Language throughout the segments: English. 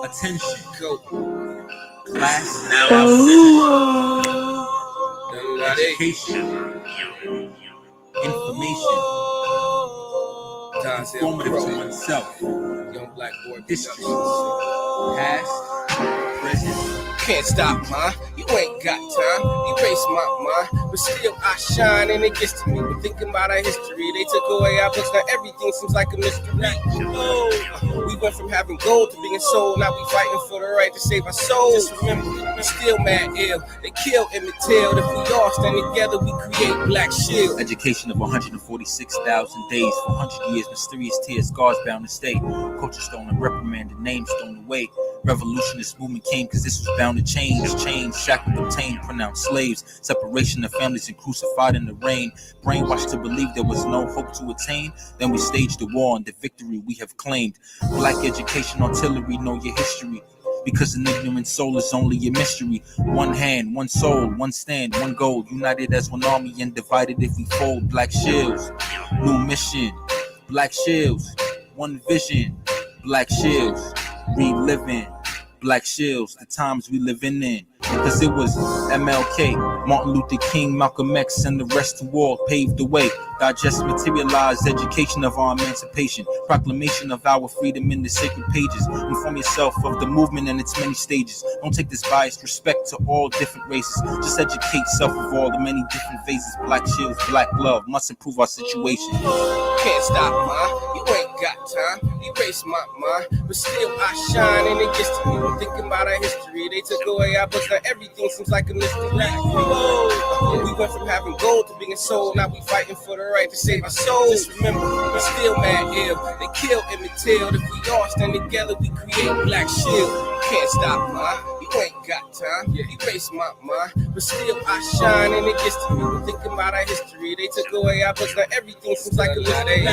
Attention, Go. class, education, information, informative to oneself, Young black boy history, productions. past, present. Can't stop, ma. You ain't got time. Erase my mind, but still I shine, and it gets to me. But thinking about our history, they took away our books. Now everything seems like a mystery. We went from having gold to being sold. Now we fighting for the right to save our souls. Just remember, we still mad ill. They kill Emmett Till. If we all stand together, we create Black Shield. Education of 146,000 days, 400 years, mysterious tears, scars bound to stay. Culture stolen, reprimanded, names thrown away. Revolutionist movement came because this was bound to change. Chains, shackled, obtained, pronounced slaves. Separation of families and crucified in the rain. Brainwashed to believe there was no hope to attain. Then we staged the war and the victory we have claimed. Black education, artillery, know your history. Because an ignorant soul is only a mystery. One hand, one soul, one stand, one goal. United as one army and divided if we fold. Black shields, new mission. Black shields, one vision. Black shields, reliving. Black shields, the times we living in. Because it was MLK, Martin Luther King, Malcolm X, and the rest who all paved the way. Digest, materialize, education of our emancipation, proclamation of our freedom in the sacred pages. Inform yourself of the movement and its many stages. Don't take this biased respect to all different races. Just educate yourself of all the many different phases. Black shields, black love must improve our situation. Can't stop, ma. You ain't got time. Erase my mind, but still I shine, and it gets to me. When thinking about our history, they took away our books. Now everything seems like a mystery. We went from having gold to being sold. Now we fighting for the right to save our souls. Just remember, we're still mad ill. They kill Emmett Till. If we all stand together, we create Black Shield. Can't stop, ma. You ain't got time. Erase my mind, but still I shine, and it gets to me. When thinking about our history, they took away our books. Now everything seems like a mystery.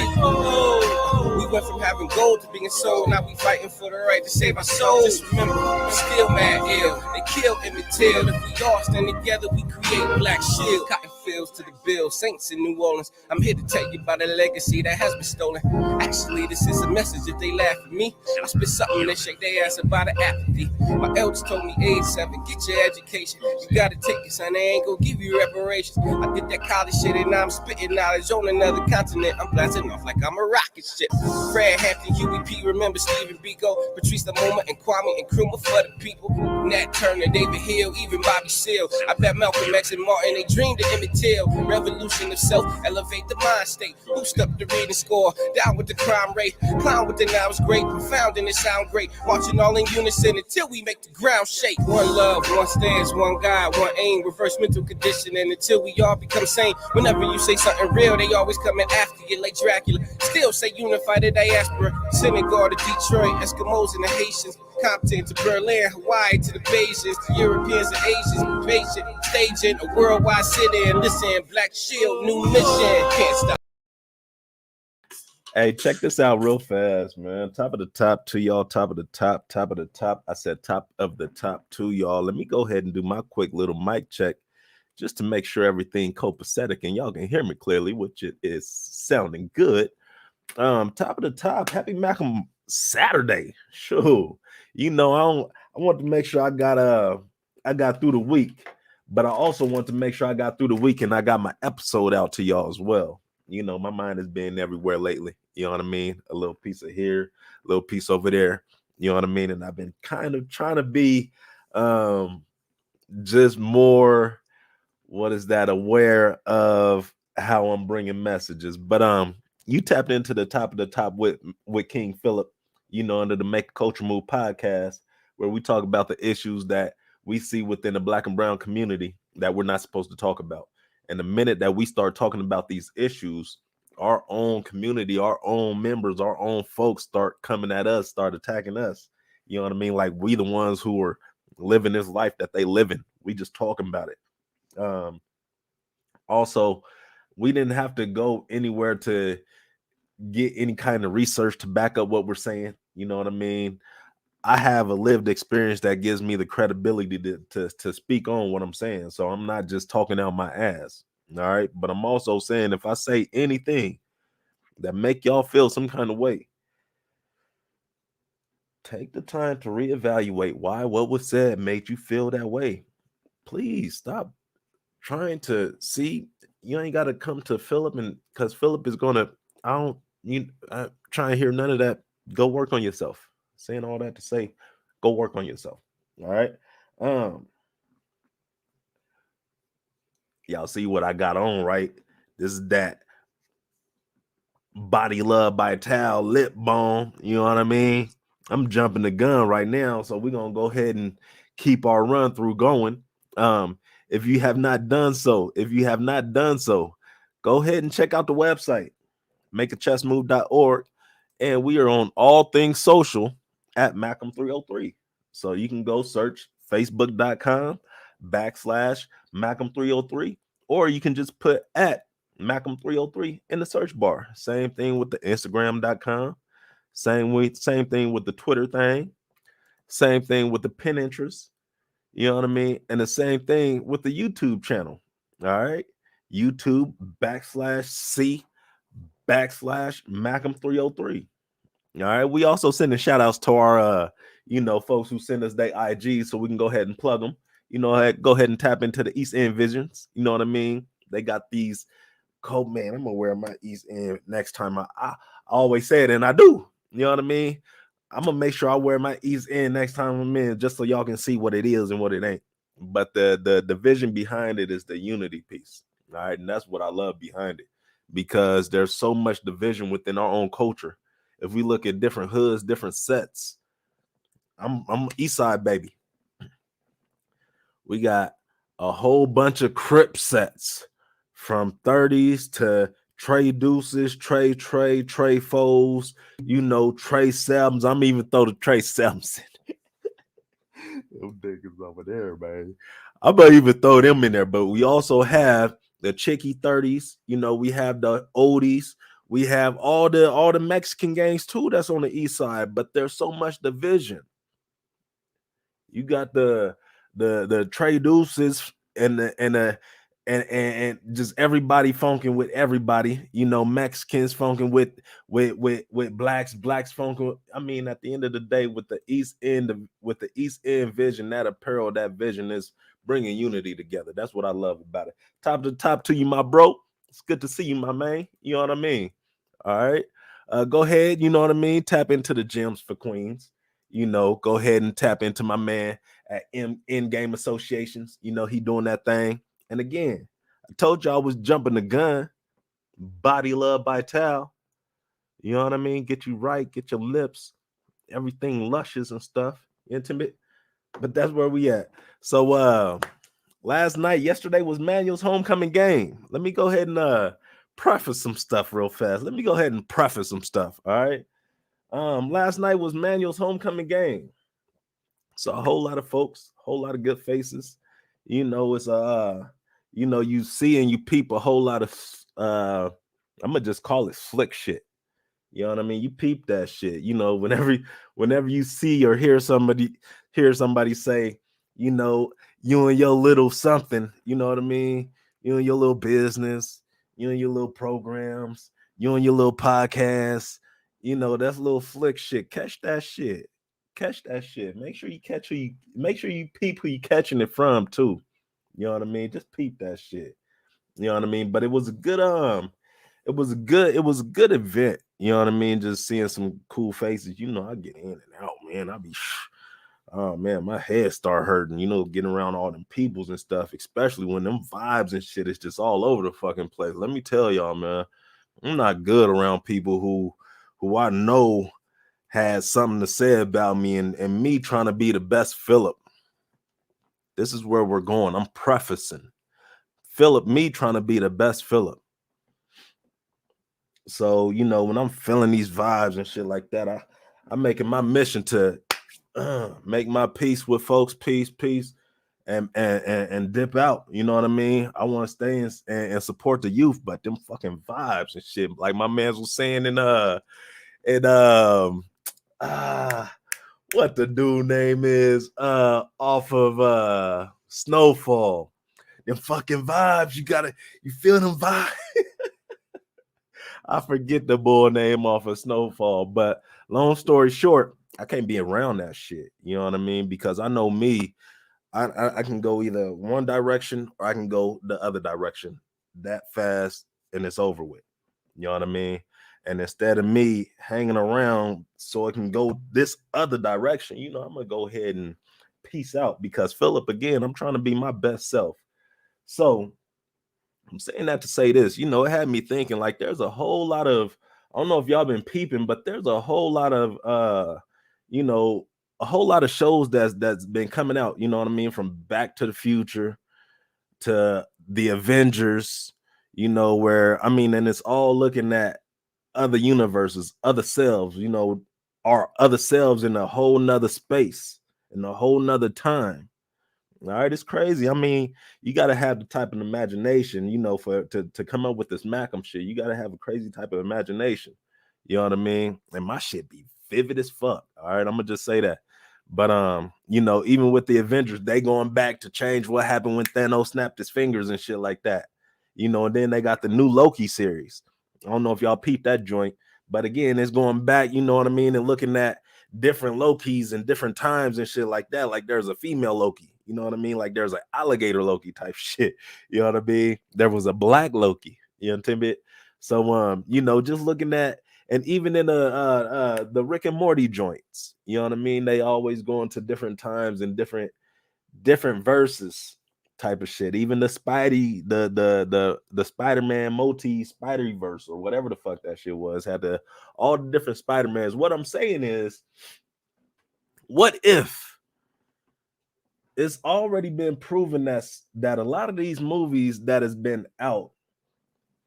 We went from having gold to being sold. Now we fighting for the right to save our souls. Just remember, we're still mad ill. They kill Emmett Till. If we all stand together, we create Black Shield. Cotton fields to the bill, Saints in New Orleans. I'm here to tell you about a legacy that has been stolen. Actually, this is a message. If they laugh at me, I spit something that shake their ass about an apathy. My elders told me age 7, get your education. You gotta take it, son, they ain't gonna give you reparations. I did that college shit and now I'm spitting knowledge on another continent. I'm blasting off like I'm a rocket ship. Fred Hampton, Huey P, remember Stephen Biko, Patrice Lumumba and Kwame Nkrumah for the people. Nat Turner, David Hill, even Bobby Seale. I bet Malcolm X and Martin, they dreamed of Emmett Till. Revolution of self, elevate the mind state. Boost up the reading score, down with the crime rate. Clown with the nouns great, profound and it sound great. Marching all in unison until we make the ground shake. One love, one stance, one God, one aim. Reverse mental conditioning until we all become sane. Whenever you say something real, they always coming after you like Dracula. Still say unify the diaspora. Senegal to Detroit, Eskimos and the Haitians. Compton to Berlin, Hawaii to the Bayesians, to Europeans and Asians. Patient, staging a worldwide city. And listen, Black Shield, new mission. Can't stop. Hey, check this out real fast, man. Top of the top to y'all. Top of the top. Top of the top. I said top of the top to y'all. Let me go ahead and do my quick little mic check just to make sure everything copacetic and y'all can hear me clearly, which it is sounding good. Top of the top. Happy Malcolm Saturday. Sure. You know, I want to make sure I got through the week, but I also want to make sure I got through the week and I got my episode out to y'all as well. You know, my mind has been everywhere lately. You know what I mean? A little piece of here, a little piece over there. You know what I mean? And I've been kind of trying to be just more, aware of how I'm bringing messages. But you tapped into the top of the top with King Phillip, you know, under the Make a Culture Move podcast, where we talk about the issues that we see within the Black and brown community that we're not supposed to talk about. And the minute that we start talking about these issues, our own community, our own members, our own folks start coming at us, start attacking us. You know what I mean? Like we the ones who are living this life that they live in. We just talking about it. Also, we didn't have to go anywhere to get any kind of research to back up what we're saying. You know what I mean? I have a lived experience that gives me the credibility to speak on what I'm saying. So I'm not just talking out my ass. All right. But I'm also saying if I say anything that make y'all feel some kind of way, take the time to reevaluate why what was said made you feel that way. Please stop trying to see. You ain't got to come to Philip, and because Philip is gonna. I try and hear none of that. Go work on yourself. Saying all that to say, go work on yourself. All right. Y'all see what I got on, right? This is that Body Love by Tal lip balm. You know what I mean? I'm jumping the gun right now, so we're gonna go ahead and keep our run through going. If you have not done so, go ahead and check out the website, makeachessmove.org, and we are on all things social at Macam303. So you can go search facebook.com/Macam303, or you can just put at Macam303 in the search bar. Same thing with the Instagram.com. Same thing with the Twitter thing. Same thing with the Pinterest. You know what I mean? And the same thing with the YouTube channel. All right. YouTube /C/Macam303. All right. We also sending shout outs to our folks who send us their IG, so we can go ahead and plug them. Go ahead and tap into the East End Visions. You know what I mean? They got these coat, man. I'm gonna wear my East End next time. I always say it, and I do. You know what I mean? I'm gonna make sure I wear my East End next time I'm in, just so y'all can see what it is and what it ain't. But the vision behind it is the unity piece. All right, and that's what I love behind it, because there's so much division within our own culture. If we look at different hoods, different sets, I'm East Side baby. We got a whole bunch of Crip sets from 30s to Trey Deuces, Trey Foes, Trey Selms. I'm even throw the Trey Selms in. Them niggas over there, man. I'm gonna even throw them in there. But we also have the Chicky 30s. We have the oldies. We have all the Mexican gangs too that's on the East Side. But there's so much division. You got the Trey Deuces and just everybody funking with everybody. Mexicans funking with blacks funking. I mean, at the end of the day, with the East End vision, that apparel, that vision is bringing unity together. That's what I love about it. Top to top to you, my bro. It's good to see you, my man. You know what I mean? All right. Go ahead. You know what I mean? Tap into the Gems for Queens. Go ahead and tap into my man at In-Game Associations. He doing that thing. And again, I told you I was jumping the gun. Body Love by Tal. You know what I mean? Get you right, get your lips, everything luscious and stuff, intimate. But that's where we at. So yesterday was Manuel's homecoming game. Let me go ahead and preface some stuff real fast. All right. Last night was Manuel's homecoming game. So a whole lot of folks, whole lot of good faces. It's you see and you peep a whole lot of I'm gonna just call it slick shit. You know what I mean? You peep that shit. Whenever you see or hear somebody say, you and your little something, you know what I mean? You and your little business, you and your little programs, you and your little podcast, that's little flick shit. Catch that shit. Make sure you peep who you catching it from too. You know what I mean? Just peep that shit. You know what I mean? But it was a good event. You know what I mean? Just seeing some cool faces. I get in and out, man. Oh man, my head start hurting, getting around all them peoples and stuff, especially when them vibes and shit is just all over the fucking place. Let me tell y'all, man, I'm not good around people who I know had something to say about me and me trying to be the best Philip. This is where we're going. I'm prefacing Philip, me trying to be the best Philip. So, when I'm feeling these vibes and shit like that, I'm making my mission to make my peace with folks, peace, and dip out. You know what I mean? I want to stay and support the youth, but them fucking vibes and shit, like my man was saying what the dude name is off of Snowfall. Them fucking vibes, you feel them vibes. I forget the bull name off of Snowfall. But long story short, I can't be around that shit. You know what I mean? Because I know me, I can go either one direction or I can go the other direction that fast and it's over with. You know what I mean? And instead of me hanging around so it can go this other direction, you know, I'm gonna go ahead and peace out because Philip, again, I'm trying to be my best self. So I'm saying that to say this, you know, it had me thinking like there's a whole lot of, I don't know if y'all been peeping, but there's a whole lot of you know, a whole lot of shows that's been coming out, you know what I mean, from Back to the Future to the Avengers, you know, where I mean, and it's all looking at other universes, other selves, you know, our other selves in a whole nother space, in a whole nother time. All right, it's crazy. I mean, you got to have the type of imagination, you know, for to come up with this Macam shit. You got to have a crazy type of imagination. You know what I mean? And my shit be vivid as fuck. All right, I'm gonna just say that. But you know, even with the Avengers, they going back to change what happened when Thanos snapped his fingers and shit like that. You know, and then they got the new Loki series. I don't know if y'all peeped that joint, but again, it's going back, you know what I mean, and looking at different Lokis and different times and shit like that. Like there's a female Loki, you know what I mean? Like there's an alligator Loki type shit. You know what I mean? There was a black Loki, you know what I mean? So you know, just looking at, and even in the Rick and Morty joints, you know what I mean? They always go into different times and different verses type of shit. Even the Spidey, the Spider-Man Spider-Verse or whatever the fuck that shit was, had all the different Spider-Mans. What I'm saying is, what if it's already been proven that a lot of these movies that has been out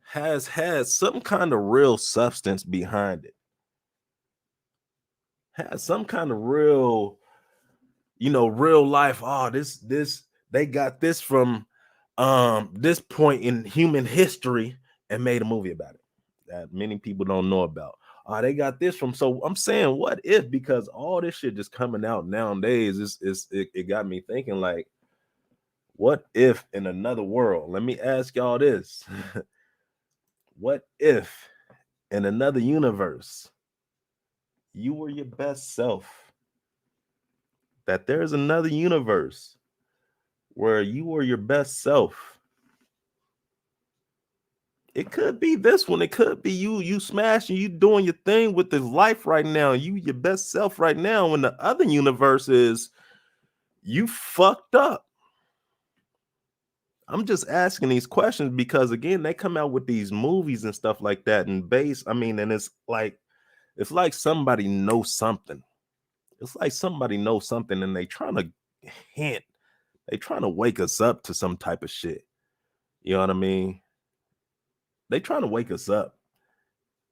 has had some kind of real substance behind it, has some kind of real, you know, real life. Oh, this they got this from this point in human history and made a movie about it that many people don't know about. They got this from. So I'm saying, what if, because all this shit just coming out nowadays, it got me thinking like, what if in another world? Let me ask y'all this. What if in another universe you were your best self? That there's another universe where you were your best self. It could be this one. It could be you smashing, you doing your thing with this life right now. You your best self right now. When the other universe is you fucked up. I'm just asking these questions because again, they come out with these movies and stuff like that and I mean, and it's like somebody knows something. It's like somebody knows something and they trying to hint. They trying to wake us up to some type of shit. You know what I mean? They trying to wake us up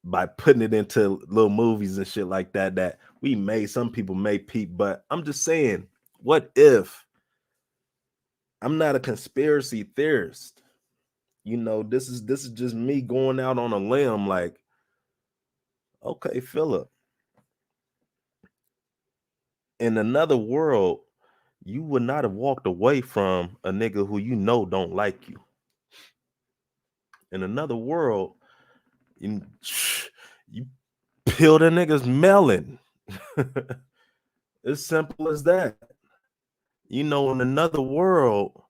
by putting it into little movies and shit like that we made. Some people may peep, but I'm just saying, what if? I'm not a conspiracy theorist. You know, this is just me going out on a limb like, okay, Philip, in another world, you would not have walked away from a nigga who you know don't like you. In another world, you peel the nigga's melon. As simple as that. You know, in another world,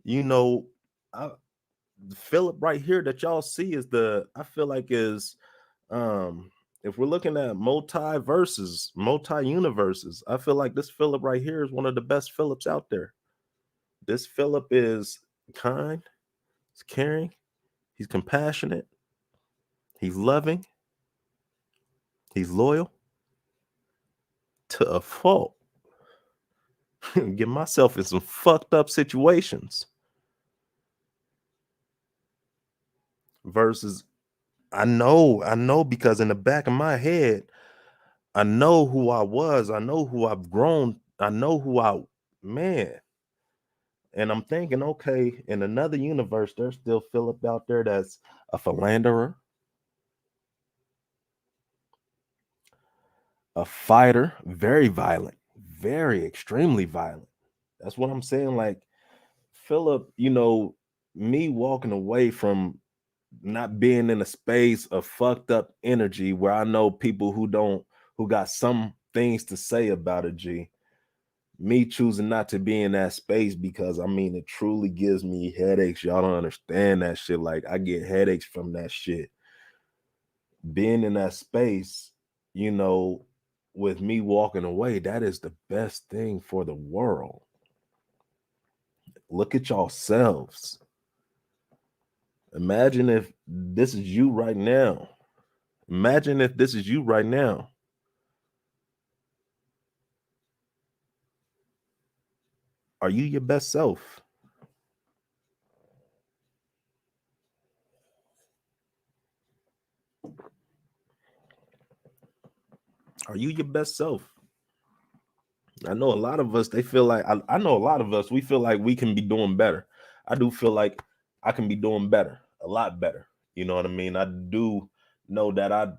you know, Philip right here that y'all see is I feel like is if we're looking at multi-universes, I feel like this Philip right here is one of the best Philips out there. This Philip is kind, he's caring, he's compassionate, he's loving, he's loyal to a fault. Get myself in some fucked up situations. Versus, I know because in the back of my head, I know who I was. I know who I've grown. I know man. And I'm thinking, okay, in another universe, there's still Philip out there that's a philanderer, a fighter, very violent, very extremely violent. That's what I'm saying. Like, Philip, you know, me walking away from not being in a space of fucked up energy where I know people who got some things to say about a G. Me choosing not to be in that space because I mean it truly gives me headaches. Y'all don't understand that shit. Like I get headaches from that shit. Being in that space, you know, with me walking away, that is the best thing for the world. Look at yourselves. Imagine if this is you right now. Imagine if this is you right now. Are you your best self? Are you your best self? I know a lot of us, they feel like, I know a lot of us, we feel like we can be doing better. I do feel like I can be doing better, a lot better. You know what I mean? I do know that I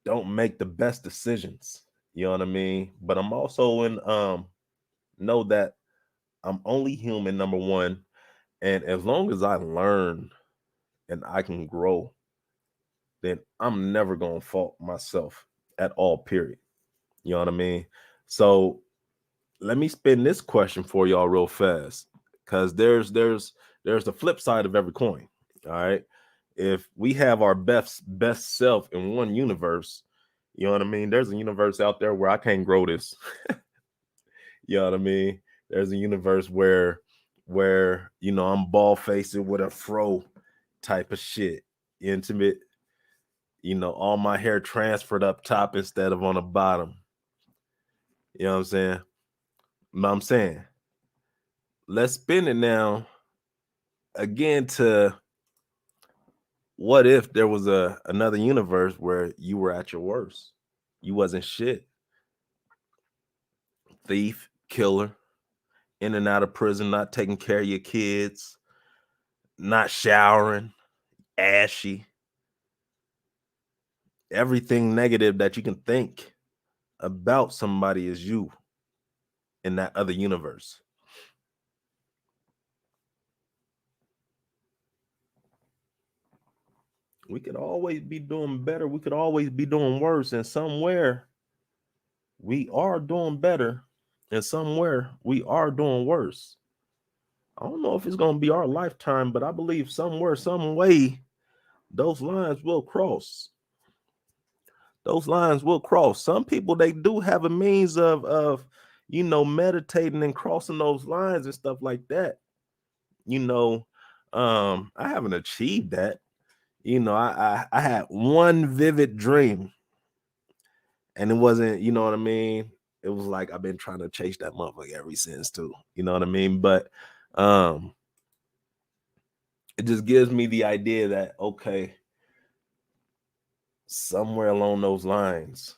don't make the best decisions. You know what I mean? But I'm also in know that I'm only human, number one. And as long as I learn and I can grow, then I'm never gonna fault myself at all, period. You know what I mean? So let me spin this question for y'all real fast. Cause there's the flip side of every coin. All right. If we have our best self in one universe, you know what I mean? There's a universe out there where I can't grow this. You know what I mean? There's a universe where you know I'm ball facing with a fro type of shit. Intimate, you know, all my hair transferred up top instead of on the bottom. You know what I'm saying? But I'm saying, let's spin it now again to what if there was another universe where you were at your worst? You wasn't shit. Thief, killer, in and out of prison, not taking care of your kids, not showering, ashy, everything negative that you can think about somebody is you in that other universe. We could always be doing better. We could always be doing worse. And somewhere we are doing better. And somewhere we are doing worse. I don't know if it's going to be our lifetime, but I believe somewhere, some way, those lines will cross. Those lines will cross. Some people, they do have a means of you know, meditating and crossing those lines and stuff like that. You know, I haven't achieved that. You know, I had one vivid dream, and it wasn't, you know what I mean? It was like I've been trying to chase that motherfucker ever since too. You know what I mean? But it just gives me the idea that okay, somewhere along those lines,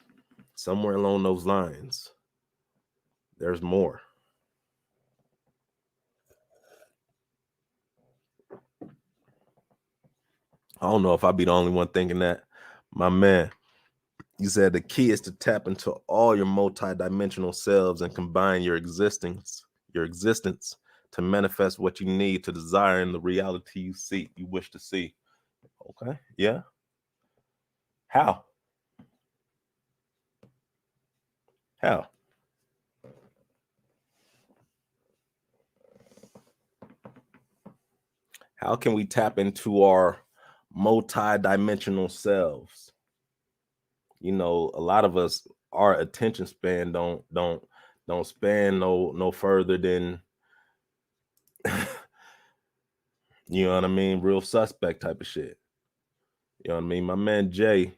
somewhere along those lines, there's more. I don't know if I'll be the only one thinking that. My man, you said the key is to tap into all your multidimensional selves and combine your existence to manifest what you need to desire in the reality you wish to see. Okay. Yeah. How? How? How can we tap into our multi-dimensional selves? You know, a lot of us, our attention span don't span no further than you know what I mean, real suspect type of shit. You know what I mean? My man Jay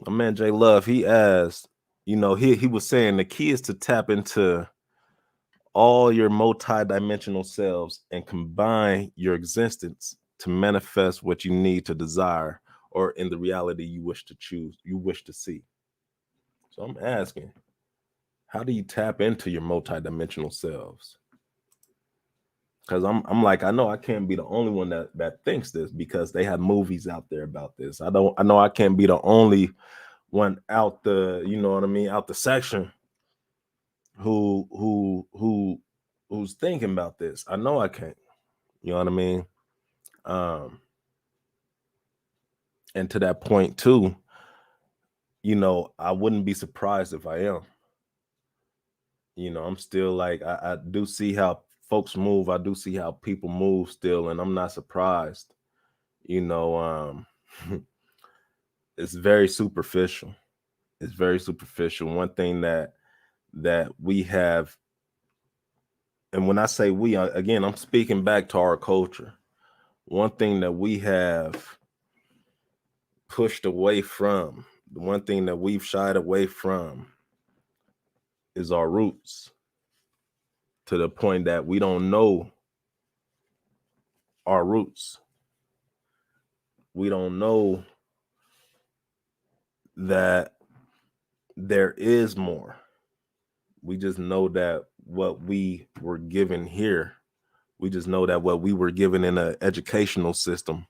Love, he asked, you know, he was saying the key is to tap into all your multi-dimensional selves and combine your existence to manifest what you need to desire or in the reality you wish to choose, you wish to see. So I'm asking, how do you tap into your multi-dimensional selves? Because I'm like, I know I can't be the only one that thinks this because they have movies out there about this. I know I can't be the only one out the, you know what I mean, out the section who's thinking about this. I know I can't. You know what I mean? Um, And to that point too, I wouldn't be surprised if I am. I'm still like, I do see how folks move. I do see how people move still, and I'm not surprised. You know, it's very superficial. It's very superficial. One thing that we have, and when I say we, again, I'm speaking back to our culture. One thing that we have pushed away from, the one thing that we've shied away from is our roots, to the point that we don't know our roots. We don't know that there is more. We just know that what we were given here, we just know that what we were given in an educational system,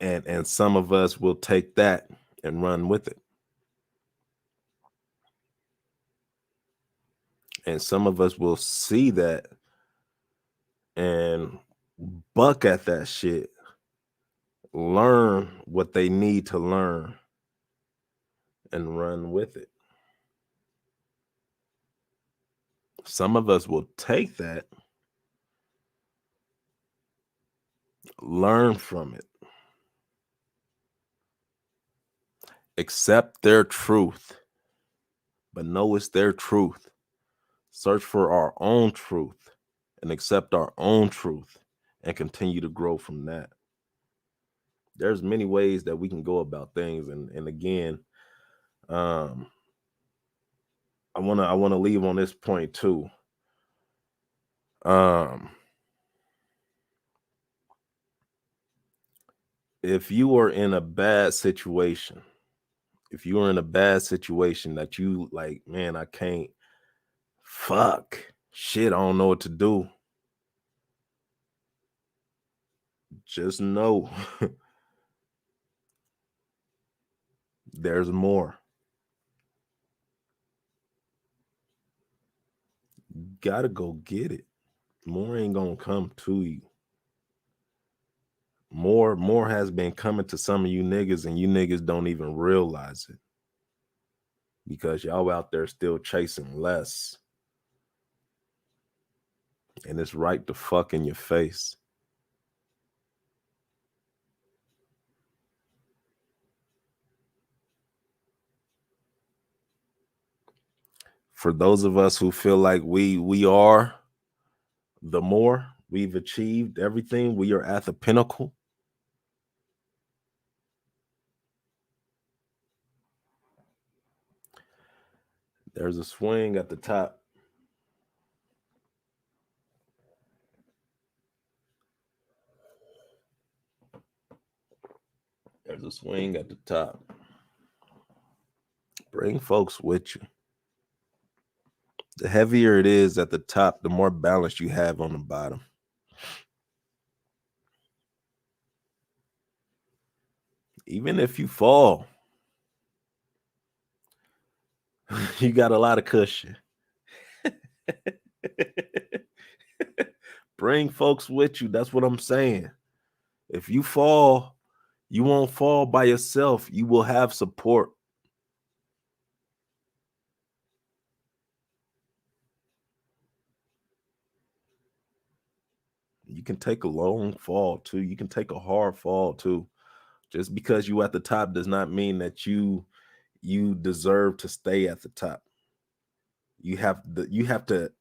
and some of us will take that and run with it. And some of us will see that and buck at that shit, learn what they need to learn, and run with it. Some of us will take that, learn from it, accept their truth, but know it's their truth. Search for our own truth and accept our own truth and continue to grow from that. There's many ways that we can go about things. And again, I wanna leave on this point too. If you are in a bad situation, if you are in a bad situation that you like, man, I can't, fuck, shit, I don't know what to do. Just know there's more. Gotta go get it. More ain't gonna come to you. More has been coming to some of you niggas, and you niggas don't even realize it, because y'all out there still chasing less. And it's right the fuck in your face. For those of us who feel like we are the more, we've achieved everything, we are at the pinnacle. There's a swing at the top. There's a swing at the top. Bring folks with you. The heavier it is at the top, the more balance you have on the bottom. Even if you fall, you got a lot of cushion. Bring folks with you. That's what I'm saying. If you fall, you won't fall by yourself. You will have support. You can take a long fall too. You can take a hard fall too. Just because you at the top does not mean that you deserve to stay at the top. You have to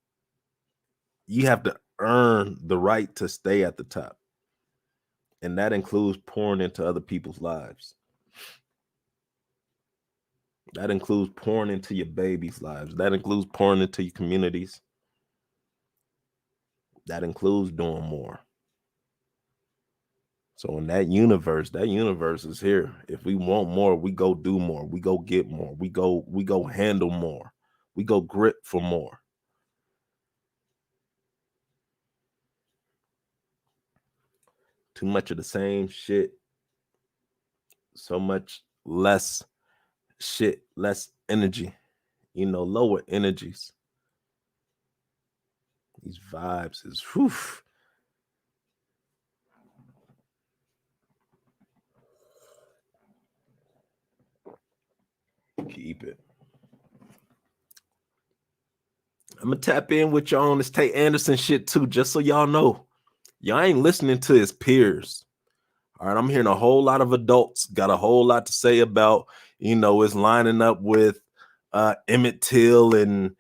earn the right to stay at the top. And that includes pouring into other people's lives. That includes pouring into your babies' lives. That includes pouring into your communities. That includes doing more. So in that universe is here. If we want more, we go do more. We go get more. We go handle more. We go grip for more. Too much of the same shit. So much less shit, less energy. Lower energies. These vibes is whew. Keep it. I'm gonna tap in with y'all on this Tate Anderson shit too, just so y'all know. Y'all ain't listening to his peers. All right, I'm hearing a whole lot of adults got a whole lot to say about, it's lining up with Emmett Till and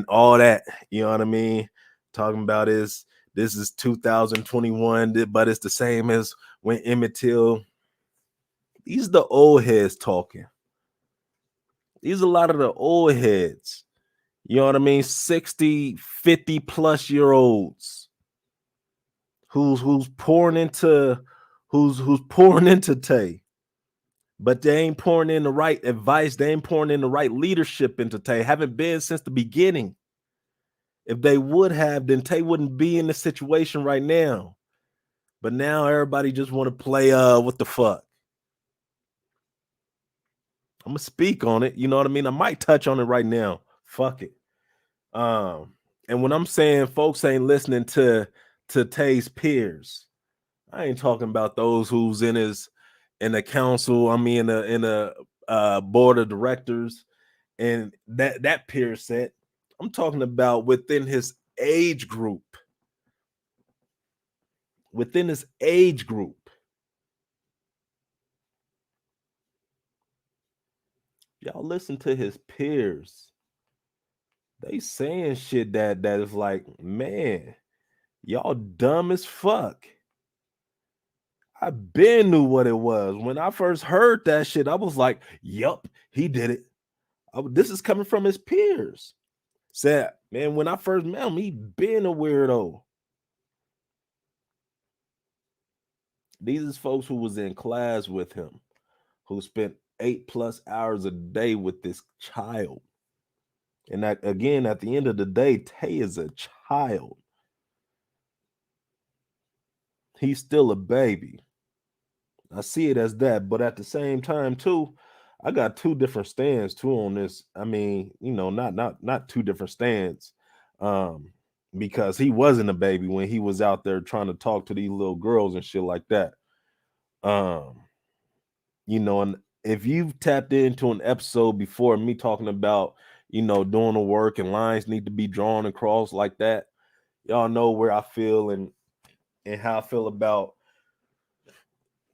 all that. You know what I mean? Talking about this is 2021, but it's the same as when Emmett Till. These are the old heads talking. These are a lot of the old heads. You know what I mean? 60, 50 plus year olds who's pouring into Tay. But they ain't pouring in the right advice. They ain't pouring in the right leadership into Tay. Haven't been since the beginning. If they would have, then Tay wouldn't be in the situation right now. But now everybody just want to play what the fuck. I'm gonna speak on it. You know what I mean? I might touch on it right now. Fuck it. And when I'm saying folks ain't listening to Tay's peers, I ain't talking about those who's in the council. I mean, in a board of directors and that peer set. I'm talking about within his age group. Within his age group. Y'all listen to his peers. They saying shit that is like, man, y'all dumb as fuck. I been knew what it was. When I first heard that shit, I was like, yup, he did it. This is coming from his peers. Said, man, when I first met him, he been a weirdo. These is folks who was in class with him, who spent 8+ hours a day with this child. And that, again, at the end of the day, Tay is a child. He's still a baby. I see it as that, but at the same time, too, I got two different stands too on this. I mean, not two different stands. Because he wasn't a baby when he was out there trying to talk to these little girls and shit like that. And if you've tapped into an episode before me talking about, doing the work and lines need to be drawn and crossed like that, y'all know where I feel and how I feel about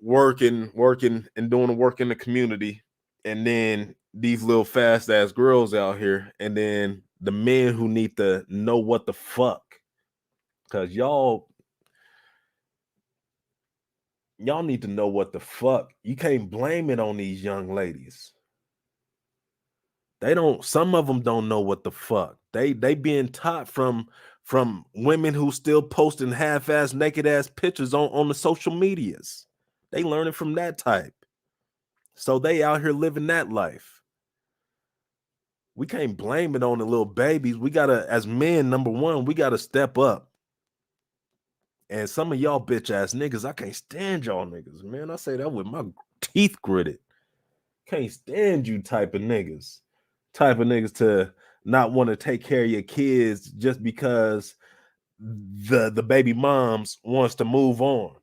working and doing the work in the community, and then these little fast ass girls out here, and then the men who need to know what the fuck, because y'all need to know what the fuck. You can't blame it on these young ladies. Some of them don't know what the fuck. They being taught from women who still posting half-ass naked ass pictures on the social medias. They learning from that type. So they out here living that life. We can't blame it on the little babies. We gotta, as men, number one, we gotta step up. And some of y'all bitch ass niggas, I can't stand y'all niggas, man. I say that with my teeth gritted. Can't stand you type of niggas. Type of niggas to not want to take care of your kids just because the baby moms wants to move on.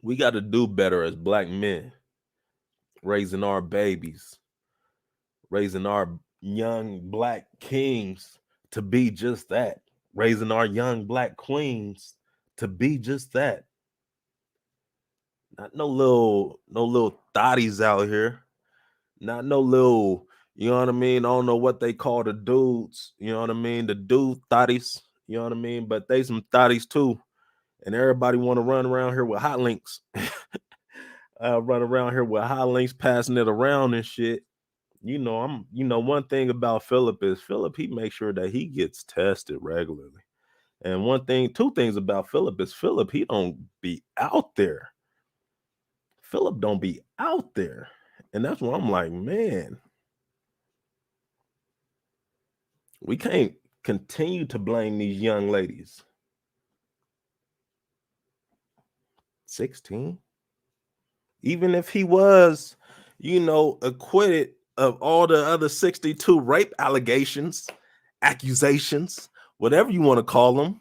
We got to do better as black men, raising our babies, raising our young black kings to be just that, raising our young black queens to be just that. Not no little thotties out here. Not no little, you know what I mean? I don't know what they call the dudes, you know what I mean? The dude thotties, you know what I mean? But they some thotties too. And everybody want to run around here with hot links. Run around here with hot links, passing it around and shit. One thing about Phillip is he makes sure that he gets tested regularly. And two things about Phillip is he don't be out there. Phillip don't be out there. And that's why I'm like, man, we can't continue to blame these young ladies. 16? Even if he was, acquitted of all the other 62 rape accusations, whatever you want to call them.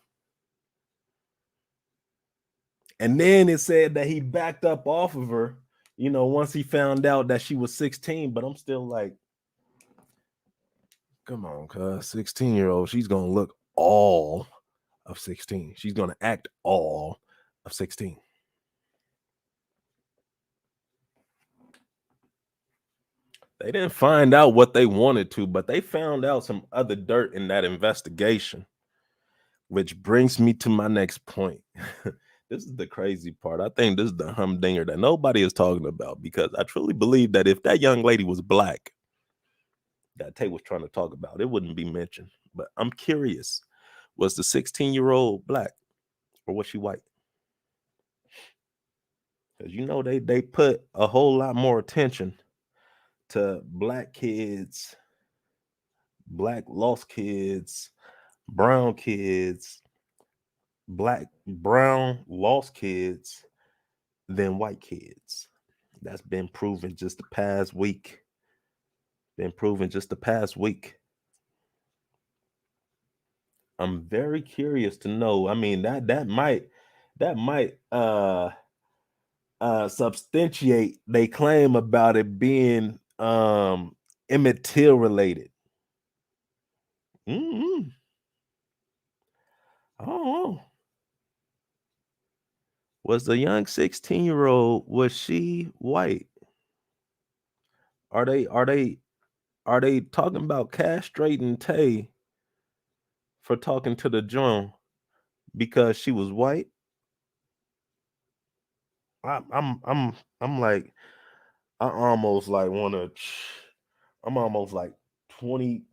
And then it said that he backed up off of her, once he found out that she was 16. But I'm still like, come on, cuz 16-year-old, she's going to look all of 16. She's going to act all of 16. They didn't find out what they wanted to, but they found out some other dirt in that investigation, which brings me to my next point. This is the crazy part. I think this is the humdinger that nobody is talking about, because I truly believe that if that young lady was black that Tay was trying to talk about, it wouldn't be mentioned. But I'm curious, was the 16-year-old black or was she white? Because they put a whole lot more attention to black kids, black lost kids, brown kids, black, brown, lost kids than white kids. That's been proven just the past week. I'm very curious to know. I mean, that might substantiate they claim about it being Emmett Till related. Mm-hmm. I don't know. Was the young 16-year-old, was she white? Are they talking about castrating Tay for talking to the joint because she was white? I'm like, I almost like want to. I'm almost like 20.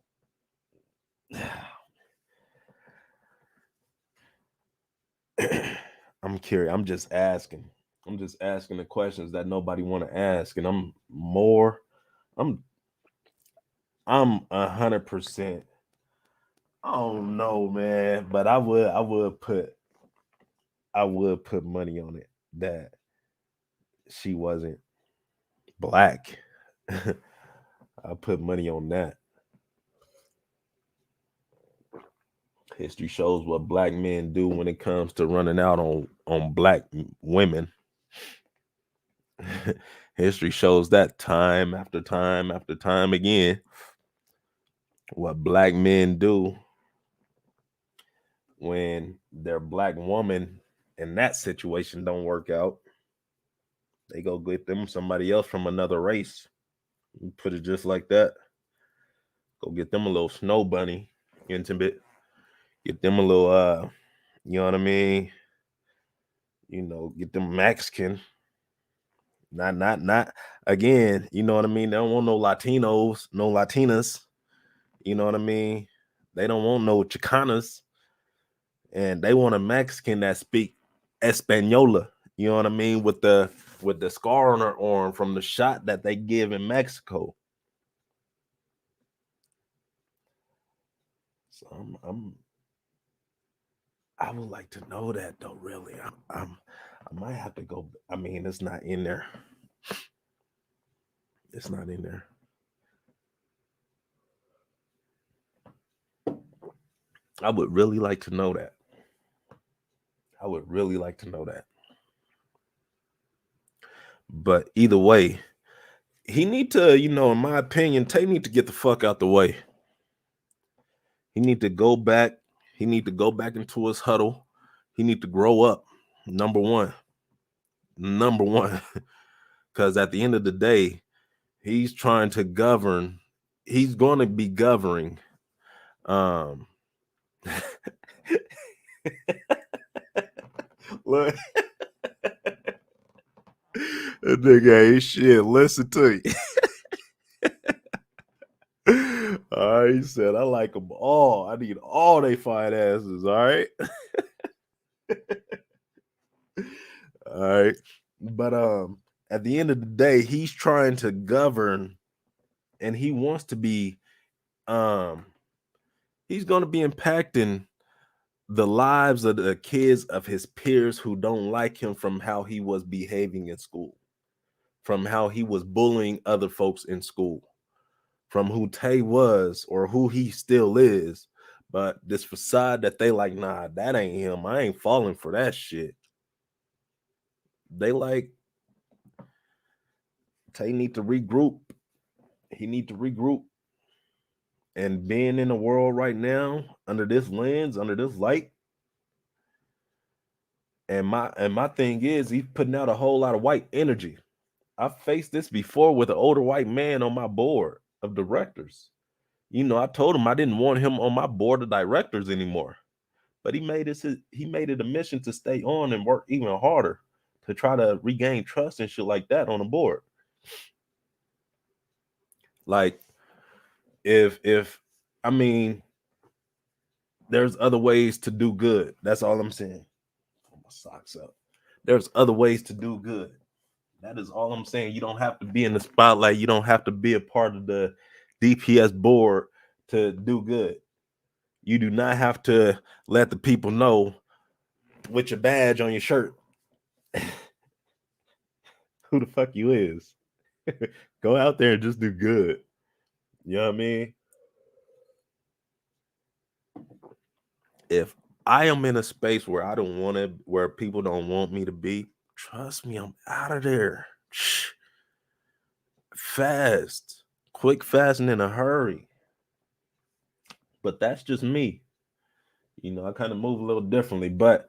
I'm curious. I'm just asking the questions that nobody want to ask, and I'm 100%. I don't know, man, but I would put money on it that she wasn't black. I put money on that. History shows what black men do when it comes to running out on black women. History shows that time after time after time again, what black men do when their black woman in that situation don't work out. They go get them somebody else from another race. Put it just like that. Go get them a little snow bunny intimate. Get them a little you know what I mean? Get them Mexican. Not again, you know what I mean? They don't want no Latinos, no Latinas. You know what I mean? They don't want no Chicanas. And they want a Mexican that speak Española. You know what I mean? With the scar on her arm from the shot that they give in Mexico. So I would like to know that though. Really, I might have to go. I mean, it's not in there. It's not in there. I would really like to know that. But either way, he need to, in my opinion, Tay need to get the fuck out the way. He need to go back. He need to go back into his huddle. He need to grow up. Number one. Because at the end of the day, he's trying to govern. He's going to be governing. Look. That nigga ain't shit. Listen to you. All right, he said, I like them all. I need all they fine asses. All right. All right. But at the end of the day, he's trying to govern, and he wants to be he's going to be impacting the lives of the kids of his peers who don't like him from how he was behaving in school, from how he was bullying other folks in school, from who Tay was or who he still is, But this facade that they like, nah, that ain't him. I ain't falling for that shit. They like, Tay need to regroup. He need to regroup. And being in the world right now, under this lens, under this light, and my thing is, he's putting out a whole lot of white energy. I've faced this before with an older white man on my board of directors. You know, I told him I didn't want him on my board of directors anymore. But he made it a mission to stay on and work even harder to try to regain trust and shit like that on the board. Like, if I mean, there's other ways to do good. That's all I'm saying. Put my socks up. There's other ways to do good. That is all I'm saying. You don't have to be in the spotlight. You don't have to be a part of the DPS board to do good. You do not have to let the people know with your badge on your shirt who the fuck you is. Go out there and just do good. You know what I mean? If I am in a space where I don't want to, where people don't want me to be, trust me, I'm out of there. Fast, quick, fast, and in a hurry. But that's just me. You know, I kind of move a little differently. But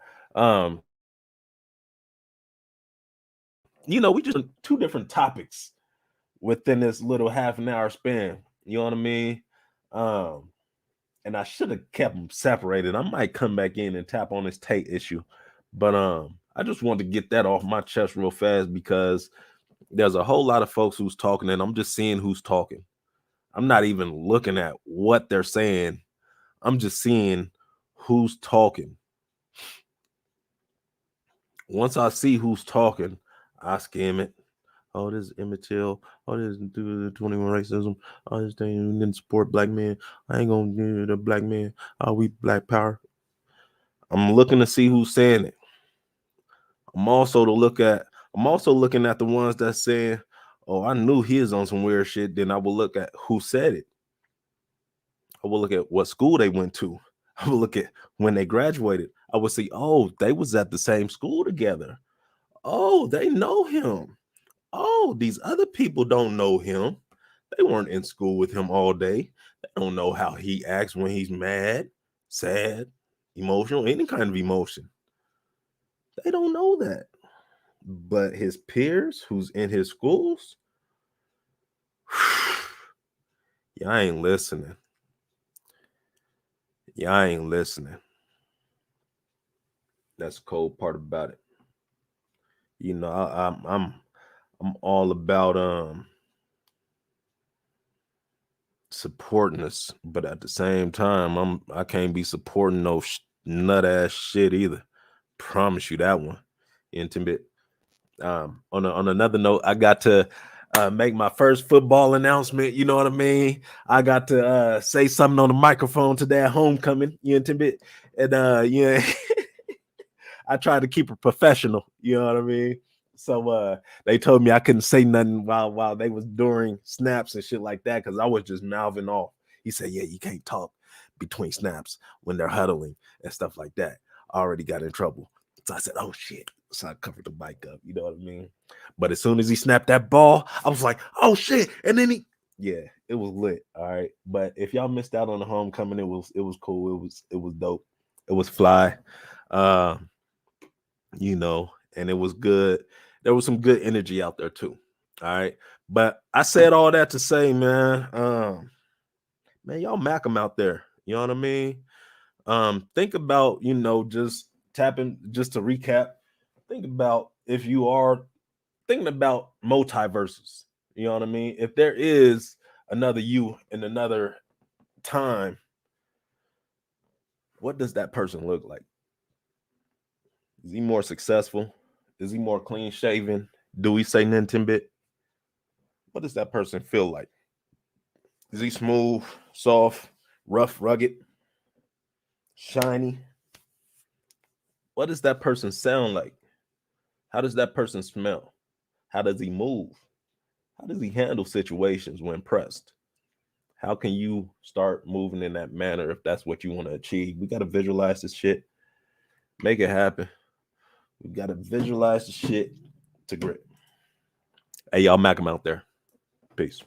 you know, we just two different topics within this little half an hour span. You know what I mean? And I should have kept them separated. I might come back in and tap on this Tate issue. But I just want to get that off my chest real fast because there's a whole lot of folks who's talking, and I'm just seeing who's talking. I'm not even looking at what they're saying. I'm just seeing who's talking. Once I see who's talking, I skim it. Oh, this is Emmett Till. Oh, this is 21 racism. Oh, this thing didn't support black men. I ain't gonna do the black man. Oh, we black power. I'm looking to see who's saying it. I'm also looking at the ones that saying, "Oh, I knew he was on some weird shit." Then I will look at who said it. I will look at what school they went to. I will look at when they graduated. I will see, oh, they was at the same school together. Oh, they know him. Oh, these other people don't know him. They weren't in school with him all day. They don't know how he acts when he's mad, sad, emotional, any kind of emotion. They don't know that. But his peers who's in his schools, y'all ain't listening. Y'all ain't listening. That's the cold part about it. You know, I'm all about supporting us, but at the same time, I can't be supporting no nut ass shit either. Promise you that one. Intimate. On another note, I got to make my first football announcement. You know what I mean? I got to say something on the microphone today at homecoming. You intimate, and yeah, I tried to keep it professional. You know what I mean? So they told me I couldn't say nothing while they was during snaps and shit like that because I was just mouthing off. He said, "Yeah, you can't talk between snaps when they're huddling and stuff like that." I already got in trouble. So I said, "Oh shit." So I covered the mic up, you know what I mean? But as soon as he snapped that ball, I was like, "Oh shit." And then it was lit. All right. But if y'all missed out on the homecoming, it was cool. It was dope. It was fly. You know, and it was good. There was some good energy out there too. All right. But I said all that to say, man, y'all mack them out there. You know what I mean? Think about, you know, just to recap, think about if you are thinking about multiverses. You know what I mean? If there is another you in another time, what does that person look like? Is he more successful? Is he more clean shaven? Do we say Nintendo? What does that person feel like? Is he smooth, soft, rough, rugged, shiny? What does that person sound like? How does that person smell? How does he move? How does he handle situations when pressed? How can you start moving in that manner if that's what you want to achieve? We got to visualize this shit, make it happen. We got to visualize the shit to grit. Hey, y'all, Malcolm out there. Peace.